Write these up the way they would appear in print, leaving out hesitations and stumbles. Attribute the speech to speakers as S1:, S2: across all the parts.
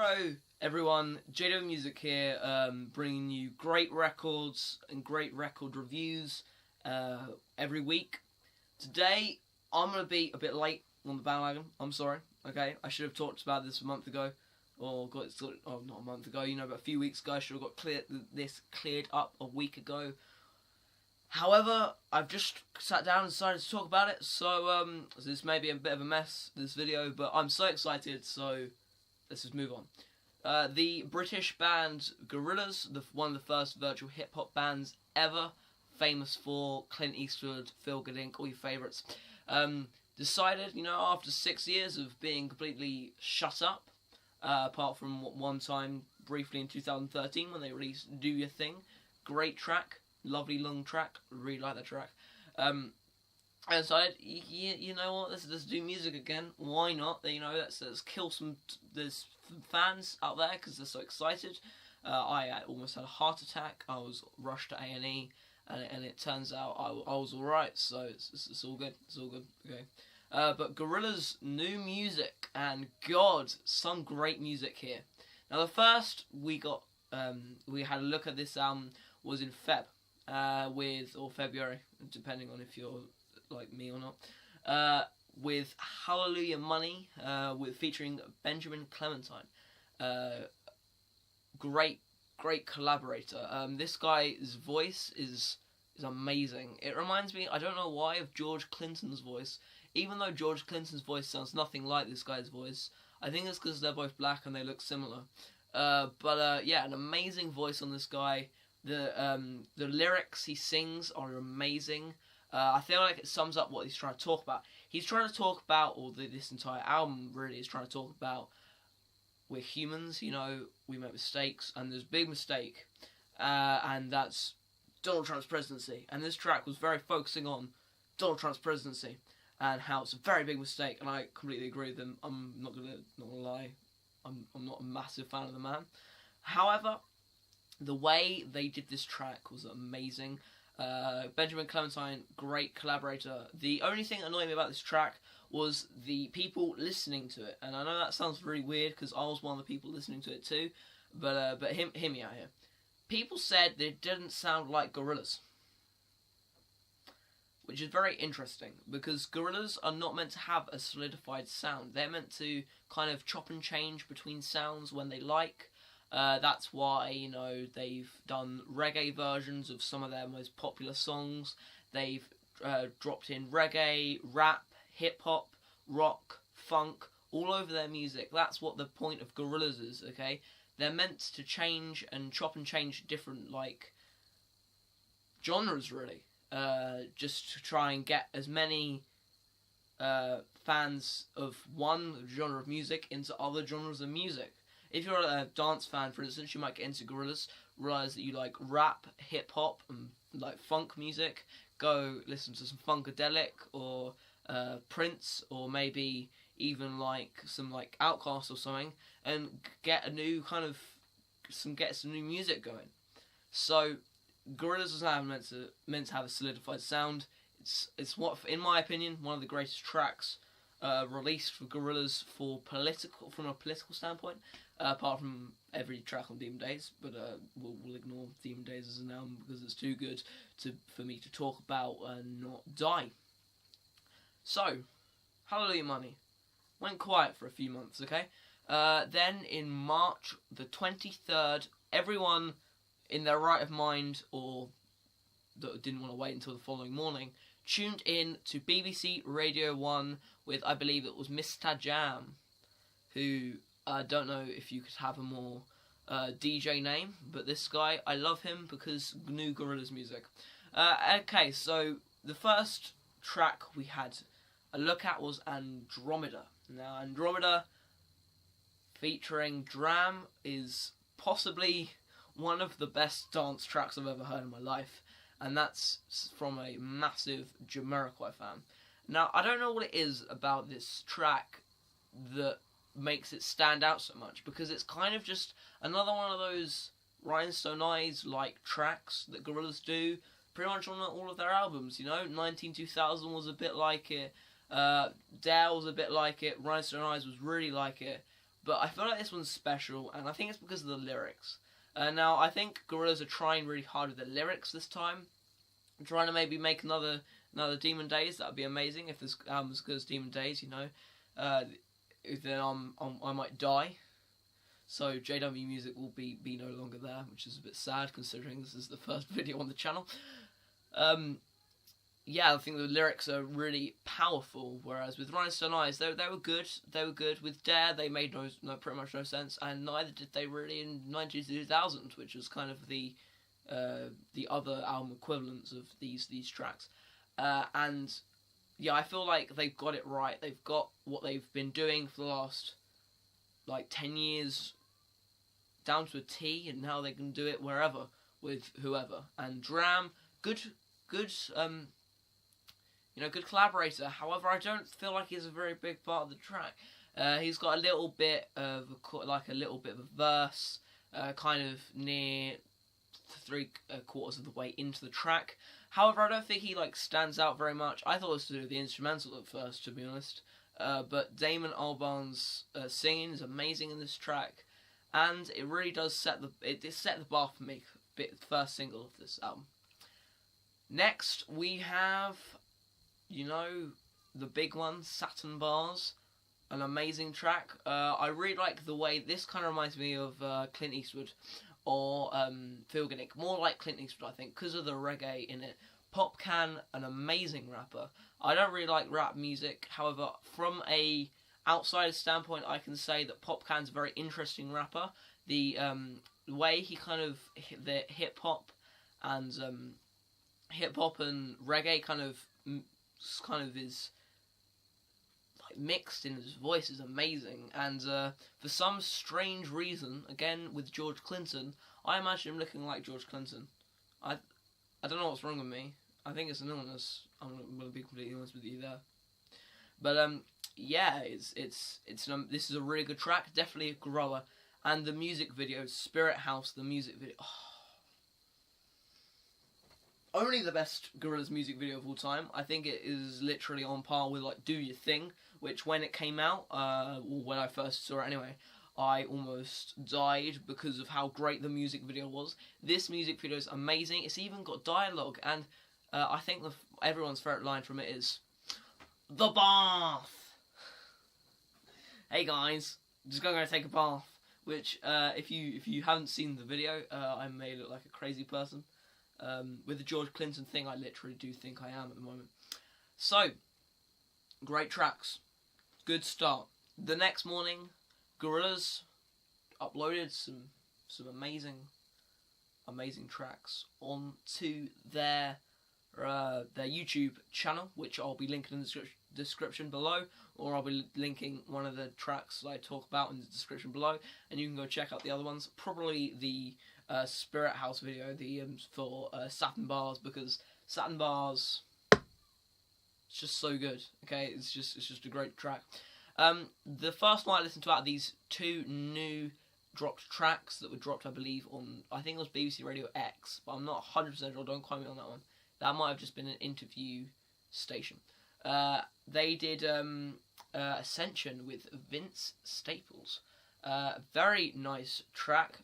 S1: Hello everyone, JWMusic here, bringing you great records and great record reviews every week. Today, I'm going to be a bit late on the bandwagon, I'm sorry, okay? I should have talked about this a month ago, not a month ago, but a few weeks ago. I should have got this cleared up a week ago. However, I've just sat down and decided to talk about it, so this may be a bit of a mess, this video, but I'm so excited, so let's just move on. The British band Gorillaz, one of the first virtual hip-hop bands ever, famous for Clint Eastwood, Feel Good Inc., all your favourites, decided, after 6 years of being completely shut up, apart from one time, briefly in 2013, when they released Do Your Thing, great track, lovely long track, really like that track, and decided, you know what, let's do music again, why not, let's kill there's fans out there, because they're so excited. I almost had a heart attack, I was rushed to A&E, and it turns out I was alright, so it's all good, okay. But Gorillaz' new music, and God, some great music here. Now the first we had a look at this album was in or February, depending on if you're like me or not, with Hallelujah Money, featuring Benjamin Clementine. Great collaborator. This guy's voice is amazing. It reminds me, I don't know why, of George Clinton's voice, even though George Clinton's voice sounds nothing like this guy's voice. I think it's because they're both black and they look similar. Yeah, an amazing voice on this guy. The lyrics he sings are amazing. I feel like it sums up what he's trying to talk about. He's trying to talk about, or this entire album really is trying to talk about, we're humans, we make mistakes, and there's a big mistake, and that's Donald Trump's presidency. And this track was very focusing on Donald Trump's presidency, and how it's a very big mistake, and I completely agree with them. I'm not gonna lie, I'm not a massive fan of the man. However, the way they did this track was amazing. Benjamin Clementine, great collaborator. The only thing annoying me about this track was the people listening to it, and I know that sounds really weird because I was one of the people listening to it too, but hear me out here. People said that it didn't sound like Gorillaz, which is very interesting because Gorillaz are not meant to have a solidified sound. They're meant to kind of chop and change between sounds when they like. That's why, they've done reggae versions of some of their most popular songs. They've dropped in reggae, rap, hip-hop, rock, funk, all over their music. That's what the point of Gorillaz is, okay? They're meant to change and chop and change different, genres, really. Just to try and get as many fans of one genre of music into other genres of music. If you're a dance fan, for instance, you might get into Gorillaz, realise that you like rap, hip-hop, and like funk music. Go listen to some Funkadelic, or Prince, or maybe even some Outkast or something, and get a new some new music going. So Gorillaz is now meant to have a solidified sound. It's what, in my opinion, one of the greatest tracks released for Gorillaz from a political standpoint, apart from every track on Demon Days, but we'll ignore Demon Days as an album because it's too good for me to talk about and not die. So, Hallelujah Money went quiet for a few months, okay? Then in March the 23rd, everyone in their right of mind, or that didn't want to wait until the following morning, tuned in to BBC Radio 1 with, I believe it was Mr. Jam, who, I don't know if you could have a more DJ name, but this guy, I love him because new Gorillaz music. Okay, so the first track we had a look at was Andromeda. Now, Andromeda featuring Dram is possibly one of the best dance tracks I've ever heard in my life, and that's from a massive Jamiroquai fan. Now, I don't know what it is about this track that makes it stand out so much, because it's kind of just another one of those Rhinestone Eyes-like tracks that Gorillaz do pretty much on all of their albums, 19-2000 was a bit like it, Dale was a bit like it, Rhinestone Eyes was really like it, but I feel like this one's special, and I think it's because of the lyrics. Now, I think Gorillaz are trying really hard with the lyrics this time. I'm trying to maybe make another Demon Days. That would be amazing if this album as good as Demon Days, you know. Then I might die. So JWMusic will be no longer there, which is a bit sad considering this is the first video on the channel. Yeah, I think the lyrics are really powerful, whereas with Rhinestone Eyes, they were good. They were good. With Dare, they made pretty much no sense, and neither did they really in 2000, which was kind of the other album equivalents of these tracks. And yeah, I feel like they've got it right. They've got what they've been doing for the last like 10 years down to a T, and now they can do it wherever with whoever. And Dram, good good collaborator. However, I don't feel like he's a very big part of the track. He's got a little bit of a verse, kind of near 3/4 of the way into the track. However, I don't think he stands out very much. I thought it was to do with the instrumental at first, to be honest. But Damon Albarn's singing is amazing in this track, and it really does set the bar for me. First single of this album. Next, we have, the big one, Satin Bars, an amazing track. I really like the way this kind of reminds me of Clint Eastwood or Phil Ginnick. More like Clint Eastwood, I think, because of the reggae in it. Popcan, an amazing rapper. I don't really like rap music. However, from a outsider standpoint, I can say that Popcan's a very interesting rapper. The way he kind of the hip hop and reggae kind of is mixed in his voice is amazing. And for some strange reason, again with George Clinton, I imagine him looking like George Clinton. I don't know what's wrong with me. I think it's an illness. I'm gonna be completely honest with you there. But yeah, this is a really good track, definitely a grower. And the music video, Spirit House, the music video, only the best Gorillaz music video of all time. I think it is literally on par with Do Your Thing, which when it came out, when I first saw it anyway, I almost died because of how great the music video was. This music video is amazing. It's even got dialogue, and I think everyone's favourite line from it is, "The bath!" Hey guys, just gonna go take a bath. Which, if you haven't seen the video, I may look like a crazy person. With the George Clinton thing, I literally do think I am at the moment. So, great tracks. Good start. The next morning, Gorillaz uploaded some amazing tracks onto their YouTube channel, which I'll be linking in the description below, or I'll be linking one of the tracks that I talk about in the description below, and you can go check out the other ones. Probably the Spirit House video, for Satin Bars, because Satin Bars, it's just so good. Okay, it's just a great track. The first one I listened to out of these two new dropped tracks that were dropped, I believe, on, I think it was BBC Radio X, but I'm not 100% sure, don't quote me on that one. That might have just been an interview station. They did Ascension with Vince Staples. Very nice track.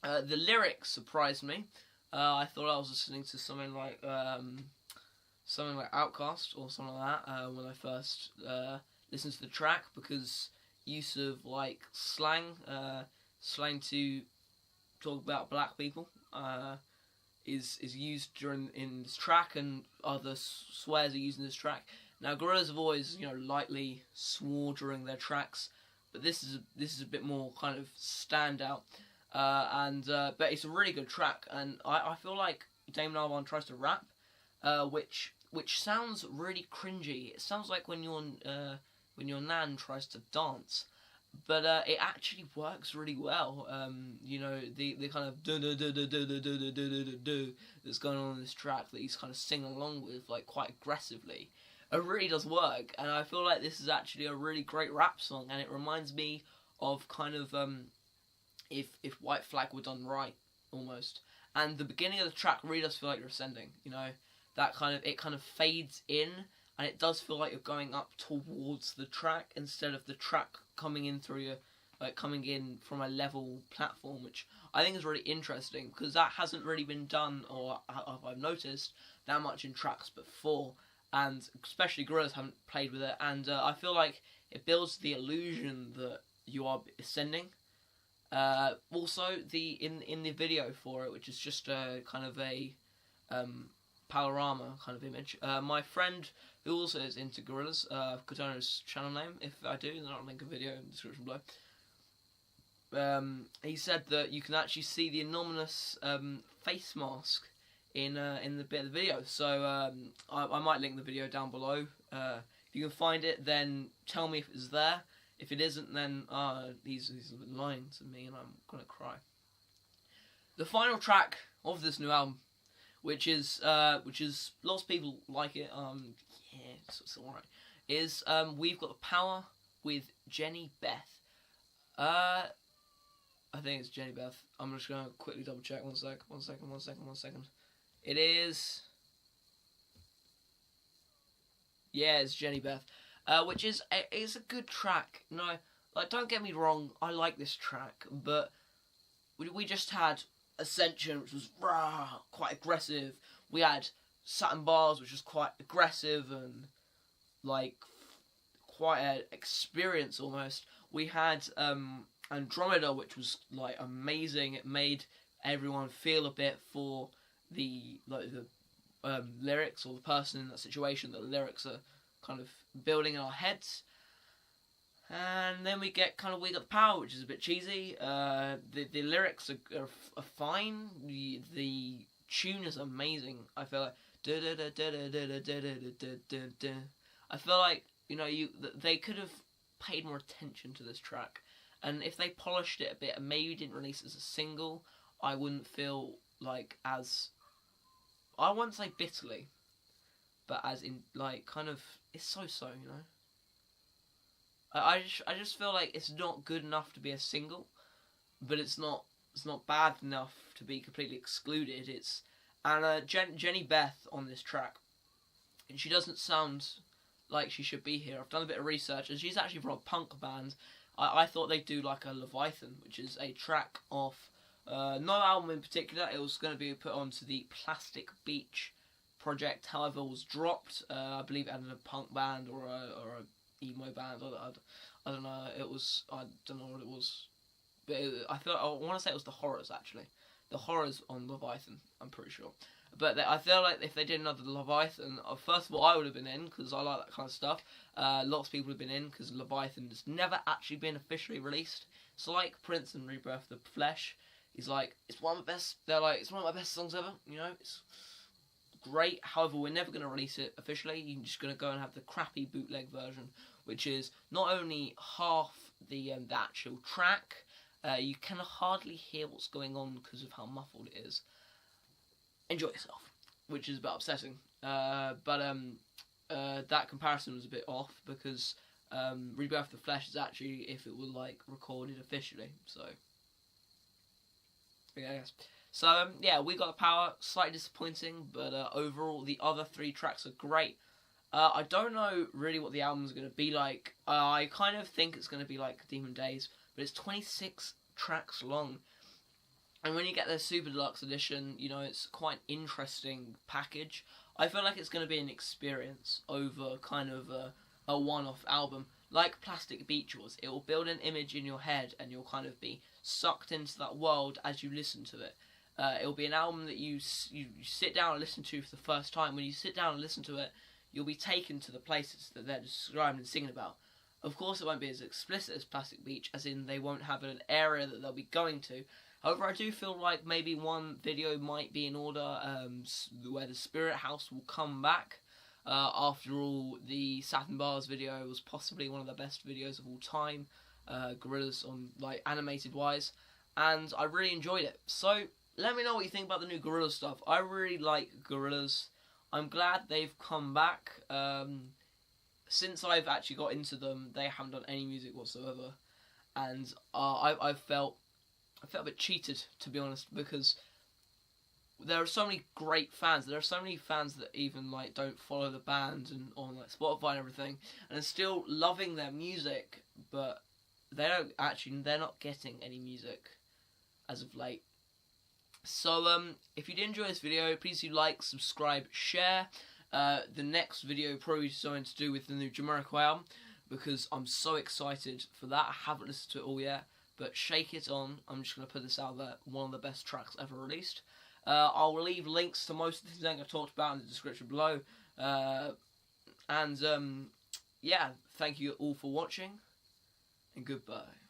S1: The lyrics surprised me. I thought I was listening to something like Outkast or something like that when I first listened to the track, because use of slang to talk about black people is used in this track, and other swears are used in this track. Now, Gorillaz have always, lightly swore during their tracks, but this is a bit more kind of standout. But it's a really good track, and I feel like Damon Albarn tries to rap, which sounds really cringy. It sounds like when your nan tries to dance. But it actually works really well. The kind of do that's going on in this track that he's kind of singing along with, quite aggressively. It really does work, and I feel like this is actually a really great rap song, and it reminds me of kind of if White Flag were done right, almost. And the beginning of the track really does feel like you're ascending. That it kind of fades in, and it does feel like you're going up towards the track instead of the track coming in through like coming in from a level platform, which I think is really interesting because that hasn't really been done, or I've noticed that much in tracks before, and especially Gorillaz haven't played with it, and I feel like it builds the illusion that you are ascending. Also, in the video for it, which is just a kind of a panorama kind of image. My friend who also is into Gorillaz, Kotono's channel name, if I do, then I'll link a video in the description below. He said that you can actually see the anonymous face mask in the bit of the video. So I might link the video down below. If you can find it, then tell me if it's there. If it isn't, then he's lying to me, and I'm gonna cry. The final track of this new album, which is lots of people like it. Yeah, it's alright. Is We've Got the Power with Jenny Beth. I think it's Jenny Beth. I'm just gonna quickly double check. One second. It is. Yeah, it's Jenny Beth. Which is a good track. No, like, don't get me wrong, I like this track, but we just had Ascension, which was quite aggressive. We had Satin Bars, which was quite aggressive and like quite an experience almost. We had Andromeda, which was like amazing. It made everyone feel a bit for the lyrics, or the person in that situation. The lyrics are kind of building in our heads. And then we get kind of We Got the Power, which is a bit cheesy. The lyrics are fine. The tune is amazing. I feel like I feel like, you know, they could have paid more attention to this track, and if they polished it a bit and maybe didn't release it as a single, I wouldn't feel like as, I won't say bitterly, but as in like kind of, it's so, you know. I just feel like it's not good enough to be a single, but it's not bad enough to be completely excluded. Jenny Beth on this track, and she doesn't sound like she should be here. I've done a bit of research, and she's actually from a punk band. I thought they'd do like a Leviathan, which is a track off no album in particular. It was going to be put onto the Plastic Beach project, however was dropped. I believe it had a punk band or a emo band. I don't know. I don't know what it was, but I want to say it was the Horrors, actually. The Horrors on Leviathan, I'm pretty sure. But I feel like if they did another Leviathan, first of all, I would have been in, because I like that kind of stuff. Lots of people have been in, because Leviathan has never actually been officially released. It's like Prince and Rebirth the Flesh. He's like, it's one of the best. They're like, it's one of my best songs ever. You know, it's great. However, we're never going to release it officially. You're just going to go and have the crappy bootleg version, which is not only half the actual track. You can hardly hear what's going on because of how muffled it is. Enjoy yourself, which is a bit upsetting. But that comparison was a bit off, because Rebirth of the Flesh is actually if it were like recorded officially. So yeah, I guess. So yeah, We Got the Power, slightly disappointing, but overall the other three tracks are great. I don't know really what the album's going to be like. I kind of think it's going to be like Demon Days, but it's 26 tracks long. And when you get the Super Deluxe Edition, you know, it's quite an interesting package. I feel like it's going to be an experience over kind of a one-off album. Like Plastic Beach was. It will build an image in your head, and you'll kind of be sucked into that world as you listen to it. It'll be an album that you sit down and listen to for the first time. When you sit down and listen to it, you'll be taken to the places that they're describing and singing about. Of course, it won't be as explicit as Plastic Beach, as in they won't have an area that they'll be going to. However, I do feel like maybe one video might be in order, where the Spirit House will come back. After all, the Satin Bars video was possibly one of the best videos of all time, Gorillaz on like animated wise, and I really enjoyed it. So let me know what you think about the new Gorillaz stuff. I really like Gorillaz. I'm glad they've come back. Since I've actually got into them, they haven't done any music whatsoever, and I felt a bit cheated, to be honest, because there are so many great fans. There are so many fans that even like don't follow the band and on like Spotify and everything, and are still loving their music, but they're not getting any music as of late. So if you did enjoy this video, please do like, subscribe, share. The next video probably is something to do with the new JWMusic album, because I'm so excited for that. I haven't listened to it all yet, but Shake It On, I'm just going to put this out there, one of the best tracks ever released. I'll leave links to most of the things I've talked about in the description below. Yeah, thank you all for watching, and goodbye.